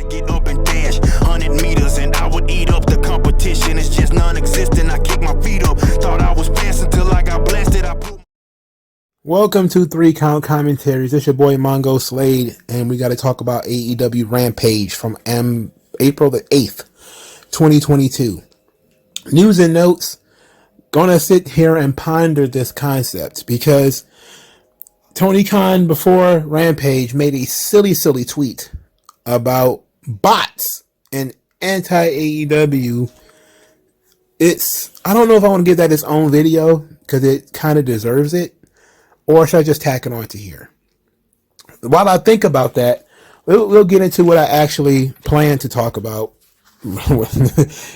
get up and dash 100 meters and I would eat up the competition. It's just non-existent. I kick my feet up. Thought I was passing till I got blasted. Welcome to 3 Count Commentaries. It's your boy MagMongoSlade, and we got to talk about AEW Rampage from April the 8th, 2022. News and notes. Gonna sit here and ponder this concept because Tony Khan before Rampage made a silly tweet about bots and anti-AEW. I don't know if I want to give that its own video because it kind of deserves it, or should I just tack it onto here? While I think about that, we'll get into what I actually plan to talk about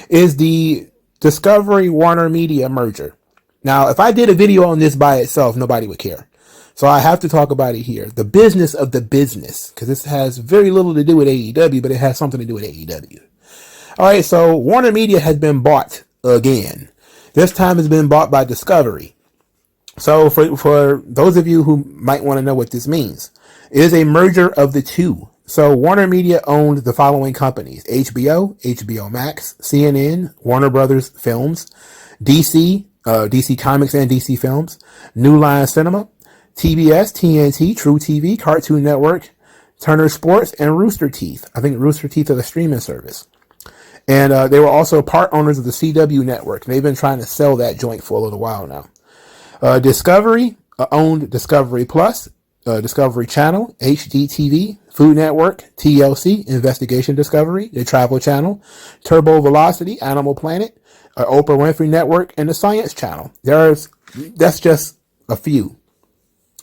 is the Discovery Warner Media merger. Now, if I did a video on this by itself, nobody would care. So I have to talk about it here. The business of the business, because this has very little to do with AEW, but it has something to do with AEW. All right, so Warner Media has been bought again. This time it's been bought by Discovery. So for those of you who might want to know what this means, it is a merger of the two. So Warner Media owned the following companies: HBO, HBO Max, CNN, Warner Brothers Films, DC Comics and DC Films, New Line Cinema, TBS, TNT, True TV, Cartoon Network, Turner Sports, and Rooster Teeth. I think Rooster Teeth are the streaming service. And they were also part owners of the CW network. They've been trying to sell that joint for a little while now. Discovery owned Discovery Plus, Discovery Channel, HDTV, Food Network, TLC, Investigation Discovery, the Travel Channel, Turbo Velocity, Animal Planet, Oprah Winfrey Network, and the Science Channel. That's just a few.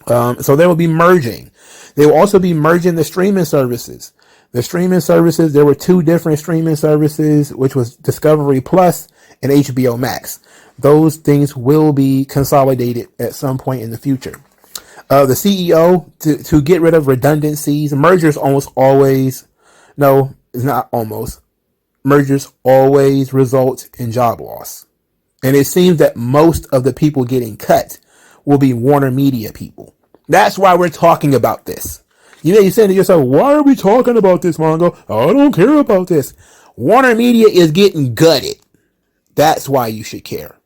So they will be merging. They will also be merging the streaming services. The streaming services, there were two different streaming services, which was Discovery Plus and HBO Max. Those things will be consolidated at some point in the future. The CEO, to get rid of redundancies, mergers almost always, no, it's not almost, mergers always result in job loss. And it seems that most of the people getting cut will be Warner Media people. That's why we're talking about this. You know, you're saying to yourself, why are we talking about this, Mongo? I don't care about this. Warner Media is getting gutted. That's why you should care.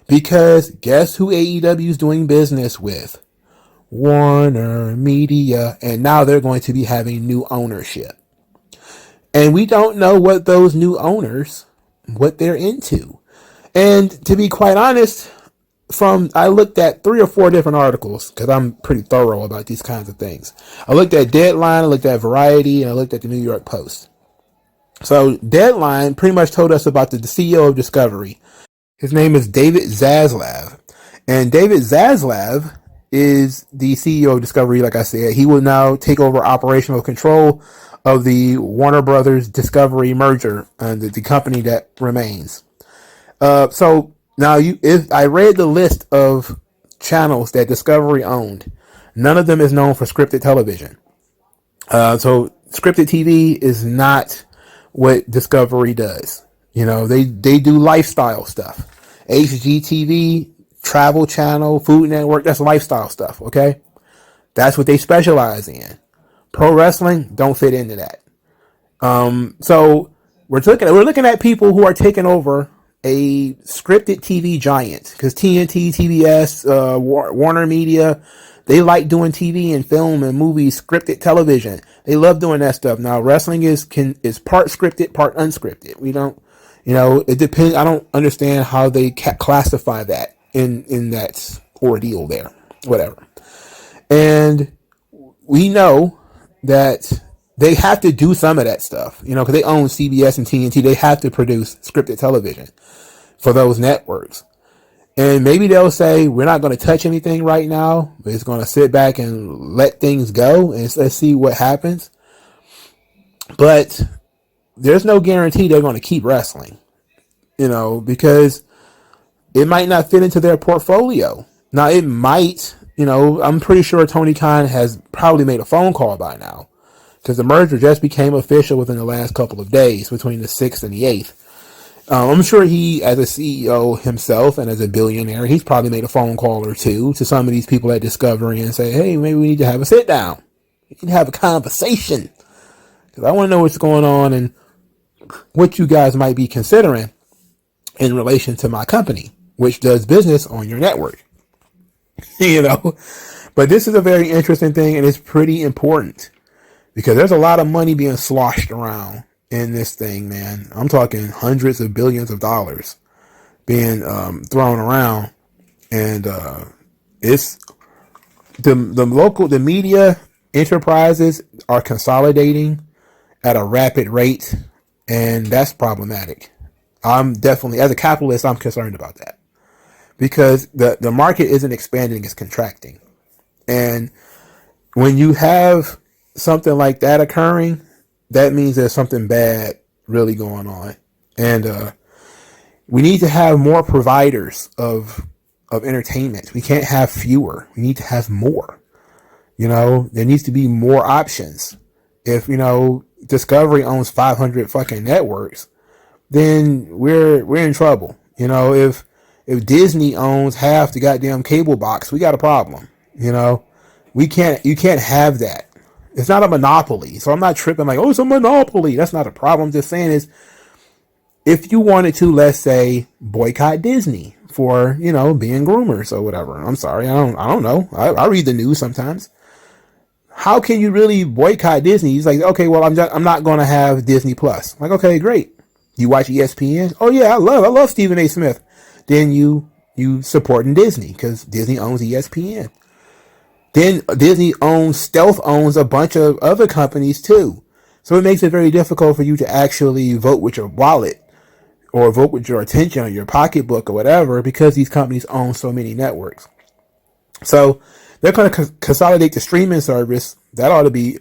Because guess who AEW is doing business with? Warner Media. And now they're going to be having new ownership. And we don't know what those new owners, what they're into. And to be quite honest, I looked at 3 or 4 different articles because I'm pretty thorough about these kinds of things. I looked at Deadline, I looked at Variety, and I looked at the New York Post. So Deadline pretty much told us about the CEO of Discovery. His name is David Zaslav. And David Zaslav is the CEO of Discovery, like I said. He will now take over operational control of the Warner Brothers Discovery merger and the company that remains. So now, if I read the list of channels that Discovery owned, none of them is known for scripted television. So scripted TV is not what Discovery does. You know, they do lifestyle stuff. HGTV, Travel Channel, Food Network, that's lifestyle stuff, okay? That's what they specialize in. Pro wrestling don't fit into that. So we're looking at people who are taking over a scripted TV giant, because TNT, TBS, Warner Media, they like doing TV and film and movies, scripted television. They love doing that stuff. Now, wrestling is part scripted, part unscripted. We don't, it depends. I don't understand how they classify that in that ordeal there, whatever. And we know that they have to do some of that stuff, because they own CBS and TNT. They have to produce scripted television for those networks. And maybe they'll say, we're not going to touch anything right now. We're just going to sit back and let things go and let's see what happens. But there's no guarantee they're going to keep wrestling, because it might not fit into their portfolio. Now, it might, I'm pretty sure Tony Khan has probably made a phone call by now, because the merger just became official within the last couple of days between the 6th and the 8th. I'm sure he, as a CEO himself and as a billionaire, he's probably made a phone call or two to some of these people at Discovery and say, hey, maybe we need to have a sit down. We need to have a conversation. because I want to know what's going on and what you guys might be considering in relation to my company, which does business on your network. you know, but this is a very interesting thing, and it's pretty important because there's a lot of money being sloshed around in this thing, man. I'm talking hundreds of billions of dollars being thrown around, and it's the media enterprises are consolidating at a rapid rate, and that's problematic. I'm definitely, as a capitalist, I'm concerned about that because the market isn't expanding, it's contracting. And when you have something like that occurring, that means there's something bad really going on. And we need to have more providers of entertainment. We can't have fewer. We need to have more. There needs to be more options. If, Discovery owns 500 fucking networks, then we're in trouble. If Disney owns half the goddamn cable box, we got a problem. You can't have that. It's not a monopoly. So I'm not tripping like, oh, it's a monopoly. That's not a problem. I'm just saying is, if you wanted to, let's say, boycott Disney for, being groomers or whatever. I'm sorry. I don't know. I read the news sometimes. How can you really boycott Disney? He's like, okay, well, I'm not going to have Disney Plus. Like, okay, great. You watch ESPN? Oh yeah, I love Stephen A. Smith. Then you supporting Disney because Disney owns ESPN. Then Disney stealth owns a bunch of other companies too. So it makes it very difficult for you to actually vote with your wallet or vote with your attention or your pocketbook or whatever, because these companies own so many networks. So they're going to consolidate the streaming service. That ought to be,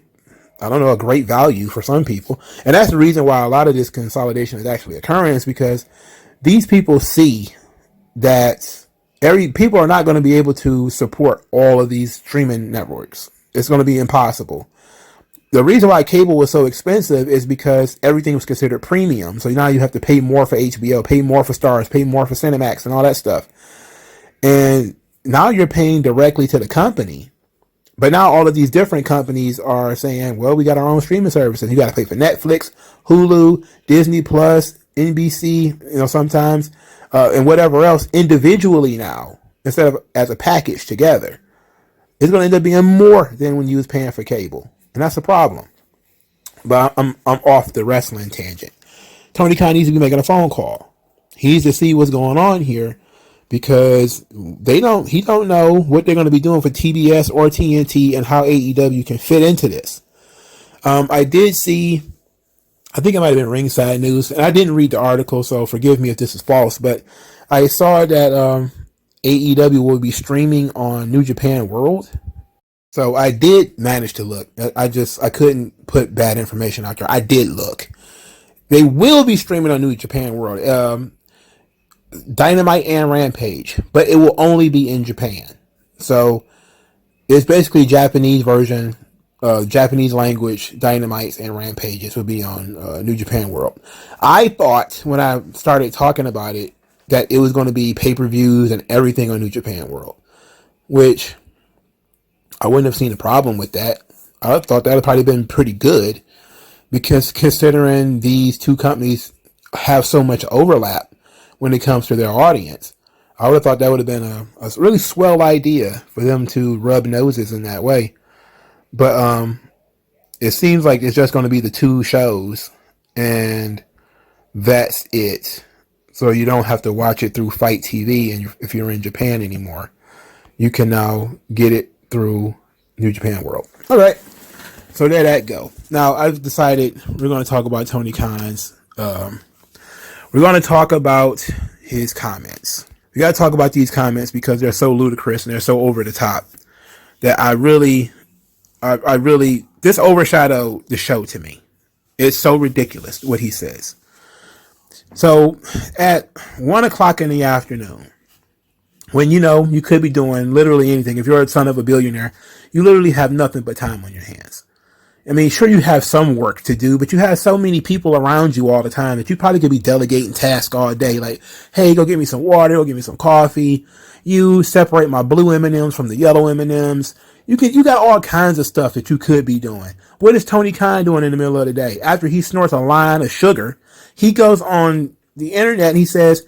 a great value for some people. And that's the reason why a lot of this consolidation is actually occurring, is because these people see that people are not going to be able to support all of these streaming networks. It's going to be impossible. The reason why cable was so expensive is because everything was considered premium. So now you have to pay more for HBO, pay more for Stars, pay more for Cinemax and all that stuff. And now you're paying directly to the company. But now all of these different companies are saying, well, we got our own streaming services. You got to pay for Netflix, Hulu, Disney Plus, NBC, sometimes, and whatever else individually now, instead of as a package together. It's going to end up being more than when you was paying for cable. And that's a problem. But I'm off the wrestling tangent. Tony Khan needs to be making a phone call. He needs to see what's going on here, because he don't know what they're going to be doing for TBS or TNT and how AEW can fit into this. I did see, I think it might have been Ringside News, and I didn't read the article, so forgive me if this is false, but I saw that AEW will be streaming on New Japan World. So I did manage to look. I couldn't put bad information out there. I did look. They will be streaming on New Japan World. Dynamite and Rampage, but it will only be in Japan. So it's basically Japanese version, Japanese language Dynamites and Rampages will be on New Japan World. I thought when I started talking about it that it was going to be pay-per-views and everything on New Japan World, which I wouldn't have seen a problem with that. I thought that would probably been pretty good, because considering these two companies have so much overlap when it comes to their audience, I would have thought that would have been a really swell idea for them to rub noses in that way. But it seems like it's just going to be the two shows, and that's it. So you don't have to watch it through Fight TV, and if you're in Japan anymore, you can now get it through New Japan World. All right, so there that go. Now I've decided we're going to talk about Tony Khan's. We're going to talk about his comments. We got to talk about these comments because they're so ludicrous and they're so over the top that I really, this overshadowed the show to me. It's so ridiculous what he says. So at 1:00 in the afternoon, when you could be doing literally anything. If you're a son of a billionaire, you literally have nothing but time on your hands. I mean, sure, you have some work to do, but you have so many people around you all the time that you probably could be delegating tasks all day. Like, hey, go get me some water, go get me some coffee. You separate my blue M&Ms from the yellow M&Ms. You got all kinds of stuff that you could be doing. What is Tony Khan doing in the middle of the day? After he snorts a line of sugar, he goes on the internet and he says,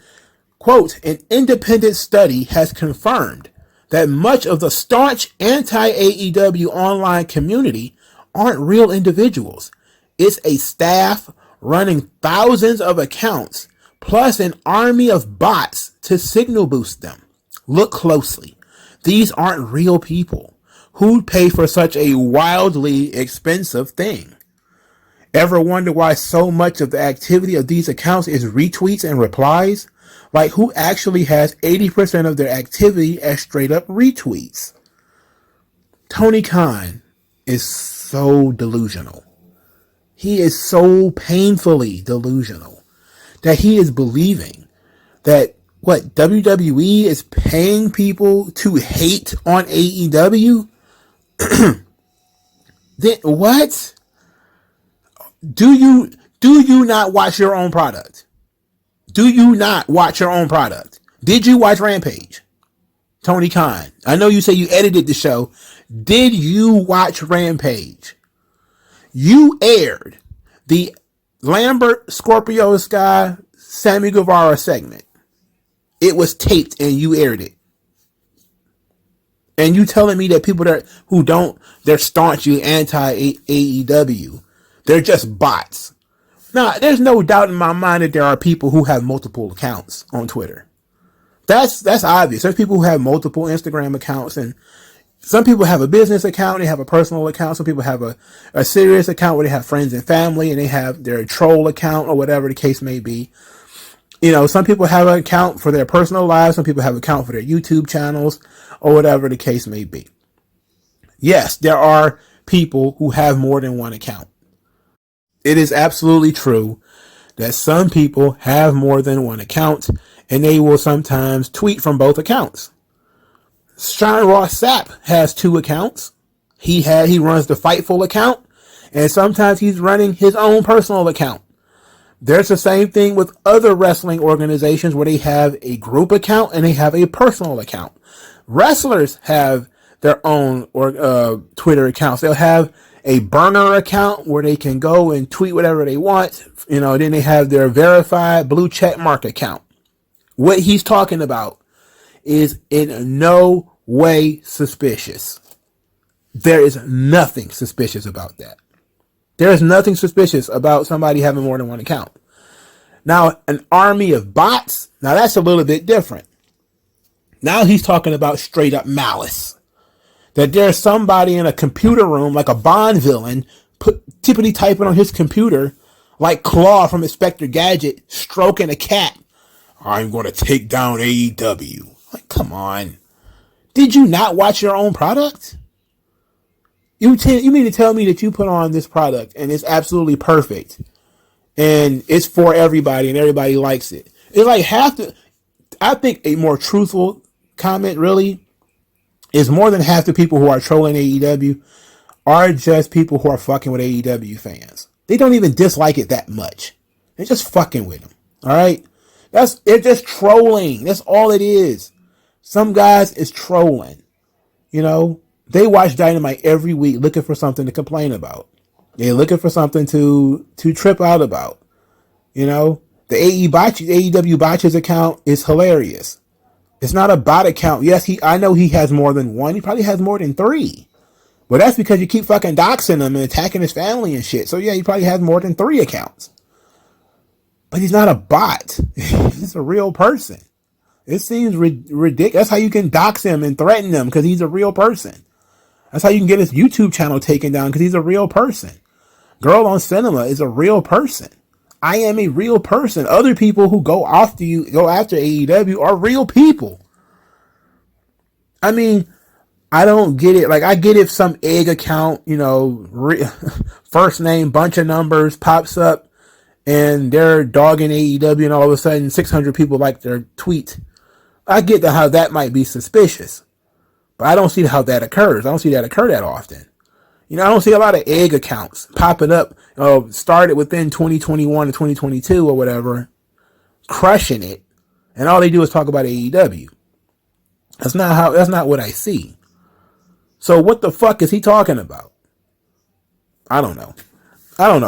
quote, an independent study has confirmed that much of the staunch anti-AEW online community aren't real individuals. It's a staff running thousands of accounts plus an army of bots to signal boost them. Look closely. These aren't real people. Who'd pay for such a wildly expensive thing? Ever wonder why so much of the activity of these accounts is retweets and replies? Like, who actually has 80% of their activity as straight up retweets? Tony Khan is so delusional. He is so painfully delusional that he is believing that WWE is paying people to hate on AEW? Then what? Do you not watch your own product? Do you not watch your own product? Did you watch Rampage? Tony Khan, I know you say you edited the show. Did you watch Rampage? You aired the Lambert Scorpio Sky Sammy Guevara segment. It was taped and you aired it. And you telling me that people they're staunchly anti-AEW. They're just bots. Nah, there's no doubt in my mind that there are people who have multiple accounts on Twitter. That's obvious. There's people who have multiple Instagram accounts, and some people have a business account, they have a personal account. Some people have a serious account where they have friends and family, and they have their troll account or whatever the case may be. You know, some people have an account for their personal lives. Some people have an account for their YouTube channels or whatever the case may be. Yes, there are people who have more than one account. It is absolutely true that some people have more than one account, and they will sometimes tweet from both accounts. Sean Ross Sapp has 2 accounts. He runs the Fightful account, and sometimes he's running his own personal account. There's the same thing with other wrestling organizations where they have a group account and they have a personal account. Wrestlers have their own Twitter accounts. They'll have a burner account where they can go and tweet whatever they want. You know, then they have their verified blue check mark account. What he's talking about is in no way suspicious. There is nothing suspicious about that. There is nothing suspicious about somebody having more than one account. Now, an army of bots, now that's a little bit different. Now he's talking about straight up malice. That there's somebody in a computer room, like a Bond villain, tippity typing on his computer, like Claw from Inspector Gadget, stroking a cat. I'm going to take down AEW. Like, come on. Did you not watch your own product? You mean to tell me that you put on this product and it's absolutely perfect and it's for everybody and everybody likes it? It's like I think a more truthful comment really is more than half the people who are trolling AEW are just people who are fucking with AEW fans. They don't even dislike it that much. They're just fucking with them. All right. They're just trolling. That's all it is. Some guys is trolling, you know. They watch Dynamite every week looking for something to complain about. They're looking for something to trip out about. You know, the AEW Botches account is hilarious. It's not a bot account. Yes, I know he has more than one. He probably has more than 3. But that's because you keep fucking doxing him and attacking his family and shit. So yeah, he probably has more than 3 accounts. But he's not a bot. He's a real person. It seems ridiculous. That's how you can dox him and threaten him, because he's a real person. That's how you can get his YouTube channel taken down, because he's a real person. Girl on Cinema is a real person. I am a real person. Other people who go after AEW are real people. I mean, I don't get it. Like, I get if some egg account, you know, first name, bunch of numbers pops up and they're dogging AEW and all of a sudden 600 people like their tweet. I get how that might be suspicious. But I don't see how that occurs. I don't see that occur that often. I don't see a lot of egg accounts popping up. Started within 2021 to 2022 or whatever, crushing it, and all they do is talk about AEW. That's not what I see. So what the fuck is he talking about? I don't know.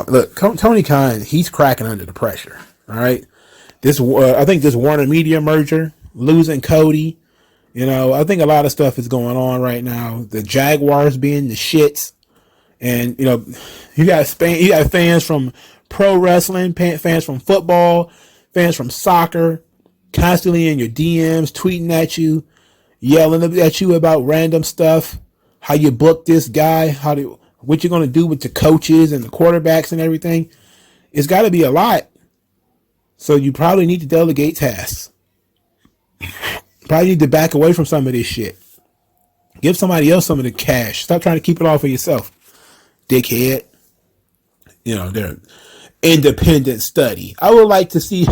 Look, Tony Khan, he's cracking under the pressure. All right. I think this Warner Media merger, losing Cody, I think a lot of stuff is going on right now. The Jaguars being the shits. And, you got fans from pro wrestling, fans from football, fans from soccer, constantly in your DMs, tweeting at you, yelling at you about random stuff, how you book this guy, what you're going to do with the coaches and the quarterbacks and everything. It's got to be a lot. So you probably need to delegate tasks. Probably need to back away from some of this shit. Give somebody else some of the cash. Stop trying to keep it all for yourself, dickhead. They're independent study. I would like to see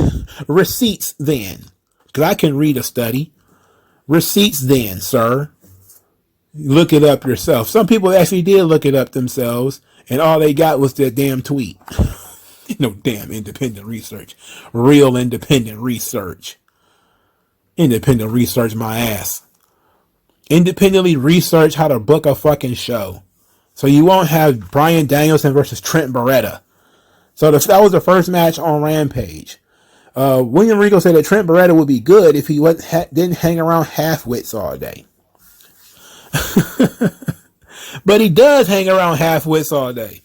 receipts then, because I can read a study. Receipts then, sir. Look it up yourself. Some people actually did look it up themselves, and all they got was that damn tweet. Damn independent research. Real independent research. Independent research my ass. Independently research how to book a fucking show. So you won't have Bryan Danielson versus Trent Beretta. So that was the first match on Rampage. William Regal said that Trent Beretta would be good if he didn't hang around half-wits all day. But he does hang around half-wits all day.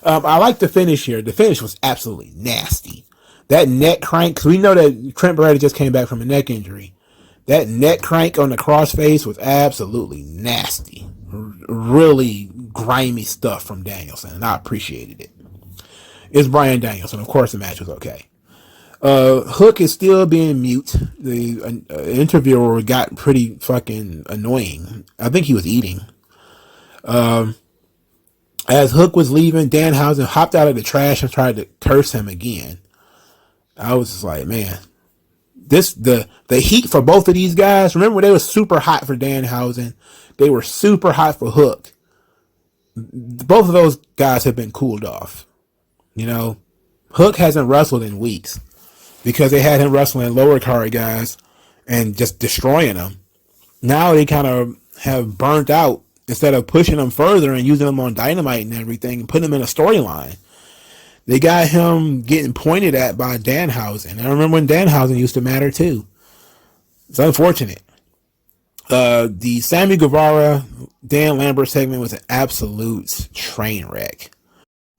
I like the finish here. The finish was absolutely nasty. That neck crank, because we know that Trent Beretta just came back from a neck injury. That neck crank on the crossface was absolutely nasty. Really grimy stuff from Danielson, and I appreciated it. It's Bryan Danielson. Of course the match was okay. Hook is still being mute. The interviewer got pretty fucking annoying. I think he was eating. As Hook was leaving, Danhausen hopped out of the trash and tried to curse him again. I was just like, man, the heat for both of these guys. Remember, they were super hot for Danhausen. They were super hot for Hook. Both of those guys have been cooled off. Hook hasn't wrestled in weeks because they had him wrestling lower card guys and just destroying them. Now they kind of have burnt out instead of pushing them further and using them on Dynamite and everything and putting them in a storyline. They got him getting pointed at by Danhausen. I remember when Danhausen used to matter too. It's unfortunate. The Sammy Guevara, Dan Lamberts segment was an absolute train wreck.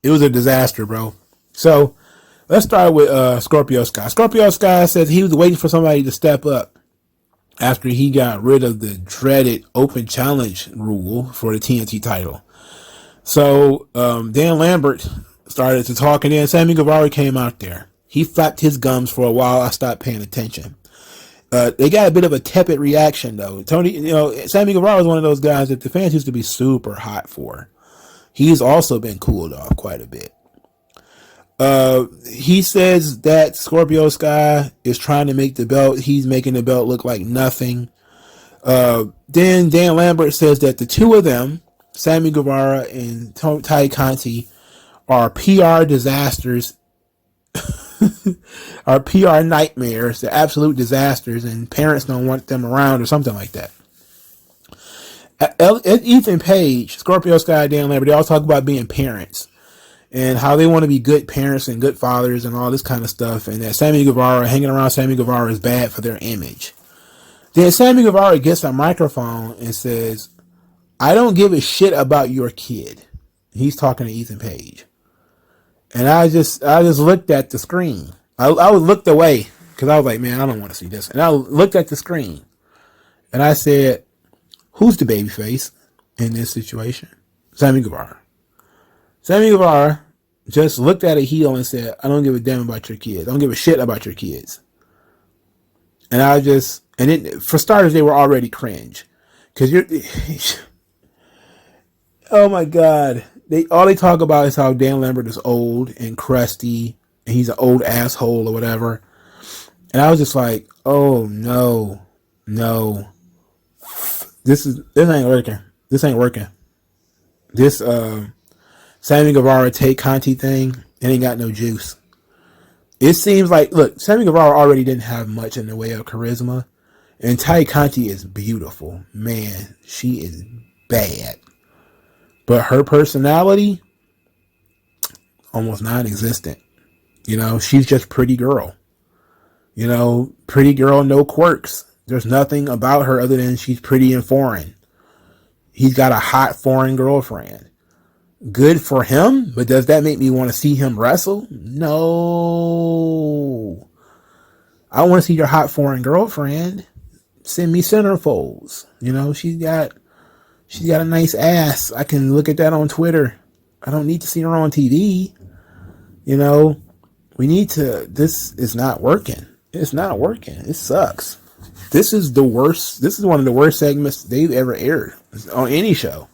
It was a disaster, bro. So let's start with Scorpio Sky. Scorpio Sky says he was waiting for somebody to step up after he got rid of the dreaded open challenge rule for the TNT title. So Dan Lambert started to talk, and then Sammy Guevara came out there. He flapped his gums for a while. I stopped paying attention. They got a bit of a tepid reaction, though. Sammy Guevara was one of those guys that the fans used to be super hot for. He's also been cooled off quite a bit. He says that Scorpio Sky is trying to make the belt. He's making the belt look like nothing. Then Dan Lambert says that the two of them, Sammy Guevara and Ty Conti, are PR disasters, are PR nightmares. They're absolute disasters, and parents don't want them around or something like that. Ethan Page, Scorpio Sky, Dan Lambert, they all talk about being parents and how they want to be good parents and good fathers and all this kind of stuff, and that Sammy Guevara, hanging around Sammy Guevara is bad for their image. Then Sammy Guevara gets a microphone and says, I don't give a shit about your kid. He's talking to Ethan Page. And I just looked at the screen. I looked away because I was like, man, I don't want to see this. And I looked at the screen and I said, who's the babyface in this situation? Sammy Guevara. Sammy Guevara just looked at a heel and said, I don't give a damn about your kids. I don't give a shit about your kids. And for starters, they were already cringe. Because oh my God. All they talk about is how Dan Lambert is old and crusty and he's an old asshole or whatever. And I was just like, oh no. This ain't working. This ain't working. This Sammy Guevara Tay Conti thing, it ain't got no juice. It seems like, look, Sammy Guevara already didn't have much in the way of charisma, and Tay Conti is beautiful. Man, she is bad. But her personality, almost non-existent. You know, she's just pretty girl. You know, pretty girl, no quirks. There's nothing about her other than she's pretty and foreign. He's got a hot foreign girlfriend. Good for him, but does that make me want to see him wrestle? No. I want to see your hot foreign girlfriend. Send me centerfolds. You know, she's got a nice ass. I can look at that on Twitter. I don't need to see her on TV. You know, this is not working. It's not working. It sucks. This is the worst. This is one of the worst segments they've ever aired on any show.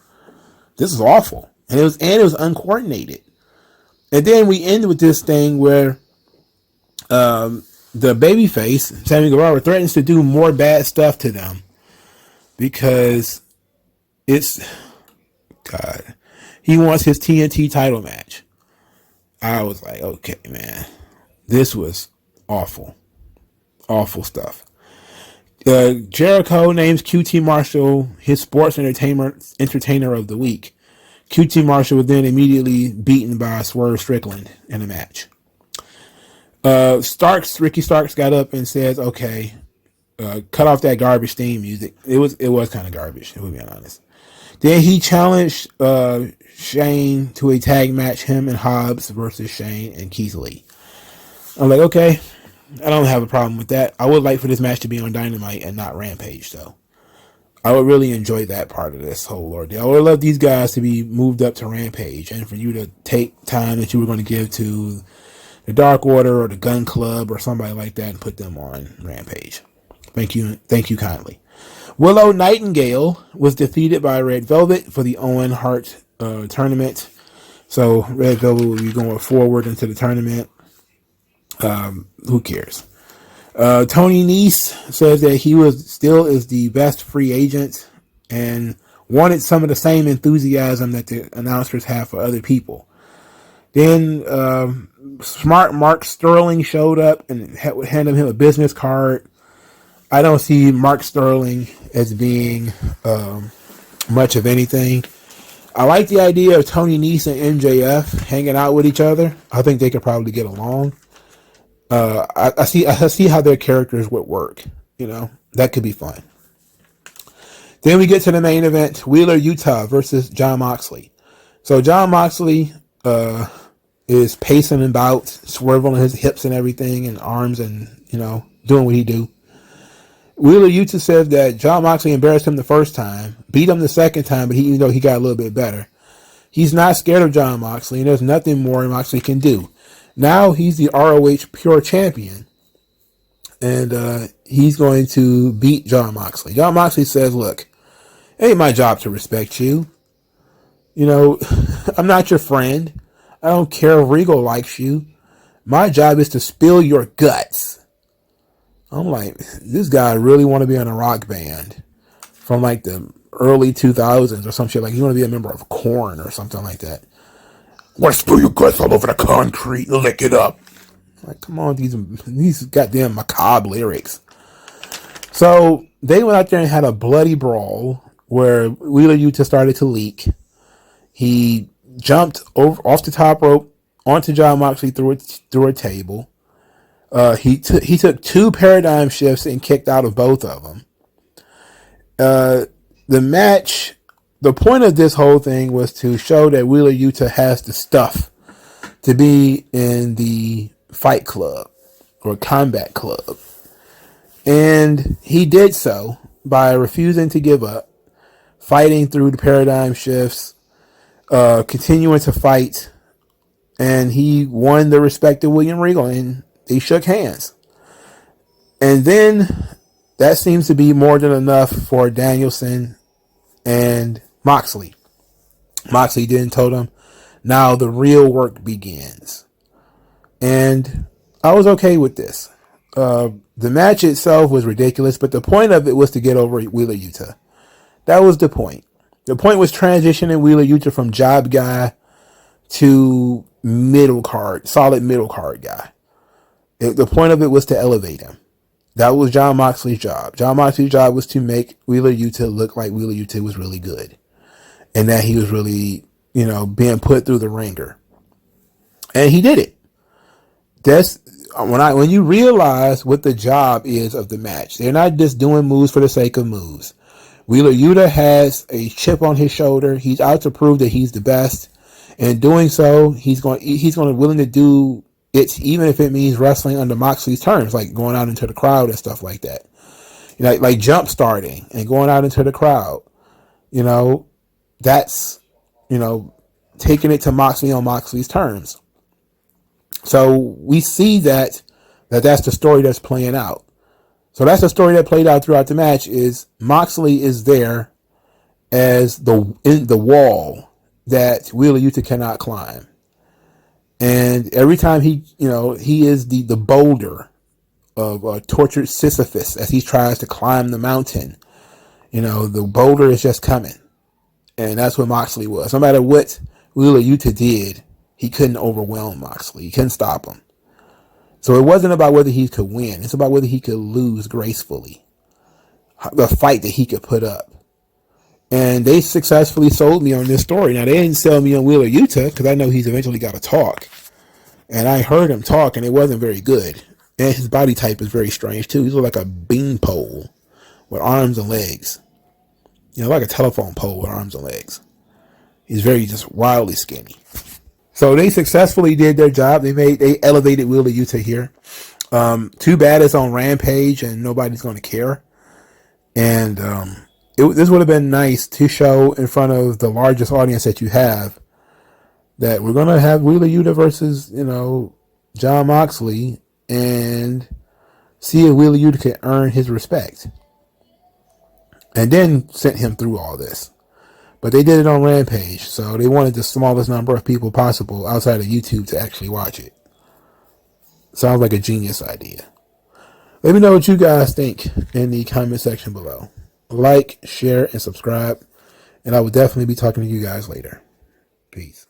This is awful. And it was uncoordinated. And then we end with this thing where the babyface, Sammy Guevara, threatens to do more bad stuff to them because he wants his TNT title match. I was like, okay, man, this was awful. Awful stuff. Jericho names QT Marshall his sports entertainer of the week. QT Marshall was then immediately beaten by Swerve Strickland in a match. Ricky Starks got up and says, okay, cut off that garbage theme music. It was kind of garbage, if we're being honest. Then he challenged Shane to a tag match, him and Hobbs versus Shane and Keith Lee. I'm like, okay, I don't have a problem with that. I would like for this match to be on Dynamite and not Rampage, though. I would really enjoy that part of this whole ordeal. I would love these guys to be moved up to Rampage and for you to take time that you were going to give to the Dark Order or the Gun Club or somebody like that and put them on Rampage. Thank you kindly. Willow Nightingale was defeated by Red Velvet for the Owen Hart tournament. So Red Velvet will be going forward into the tournament. Who cares? Tony Nese says that he is the best free agent and wanted some of the same enthusiasm that the announcers have for other people. Then smart Mark Sterling showed up and handed him a business card. I don't see Mark Sterling as being much of anything. I like the idea of Tony Nese and MJF hanging out with each other. I think they could probably get along. I see how their characters would work. You know, that could be fun. Then we get to the main event: Wheeler Yuta versus Jon Moxley. So Jon Moxley is pacing about, swerving his hips and everything, and arms, and doing what he do. Wheeler Yuta says that Jon Moxley embarrassed him the first time, beat him the second time, but he got a little bit better. He's not scared of Jon Moxley, and there's nothing more Moxley can do. Now he's the ROH Pure Champion, and he's going to beat Jon Moxley. Jon Moxley says, look, it ain't my job to respect you. I'm not your friend. I don't care if Regal likes you. My job is to spill your guts. I'm like, this guy really want to be in a rock band from like the early 2000s or some shit. Like, you want to be a member of Korn or something like that. Want to spill your guts all over the concrete, lick it up. Like, come on, these goddamn macabre lyrics. So they went out there and had a bloody brawl where Wheeler Yuta started to leak. He jumped off the top rope onto Jon Moxley through a table. He took 2 paradigm shifts and kicked out of both of them. The match. The point of this whole thing was to show that Wheeler Yuta has the stuff to be in the Fight Club or Combat Club. And he did so by refusing to give up, fighting through the paradigm shifts, continuing to fight, and he won the respect of William Regal, and they shook hands. And then that seems to be more than enough for Danielson and Moxley. Moxley then told him, now the real work begins. And I was okay with this. The match itself was ridiculous, but the point of it was to get over Wheeler Yuta. That was the point. The point was transitioning Wheeler Yuta from job guy to middle card, solid middle card guy. The point of it was to elevate him. That was Jon Moxley's job. Jon Moxley's job was to make Wheeler Yuta look like Wheeler Yuta was really good. And that he was really, being put through the ringer. And he did it. That's when you realize what the job is of the match. They're not just doing moves for the sake of moves. Wheeler Yuta has a chip on his shoulder. He's out to prove that he's the best. And doing so, he's going to willing to do it, even if it means wrestling under Moxley's terms, like going out into the crowd and stuff like that. Like jump starting and going out into the crowd. That's, taking it to Moxley on Moxley's terms. So we see that's the story that's playing out. So that's the story that played out throughout the match. Is Moxley is there as the wall that Wheeler Yuta cannot climb, and every time he is the boulder of a tortured Sisyphus as he tries to climb the mountain. The boulder is just coming, and that's what Moxley was. No matter what Wheeler Yuta did, he couldn't overwhelm Moxley. He couldn't stop him. So it wasn't about whether he could win. It's about whether he could lose gracefully. The fight that he could put up. And they successfully sold me on this story. Now, they didn't sell me on Wheeler Yuta because I know he's eventually got to talk. And I heard him talk, and it wasn't very good. And his body type is very strange, too. He's like a beanpole with arms and legs. Like a telephone pole with arms and legs. He's very just wildly skinny. So they successfully did their job. They elevated Wheeler Yuta here. Too bad it's on Rampage and nobody's going to care. And this would have been nice to show in front of the largest audience that you have that we're going to have Wheeler Yuta versus, Jon Moxley and see if Wheeler Yuta can earn his respect. And then sent him through all this. But they did it on Rampage, so they wanted the smallest number of people possible outside of YouTube to actually watch it. Sounds like a genius idea. Let me know what you guys think in the comment section below. Like, share, and subscribe. And I will definitely be talking to you guys later. Peace.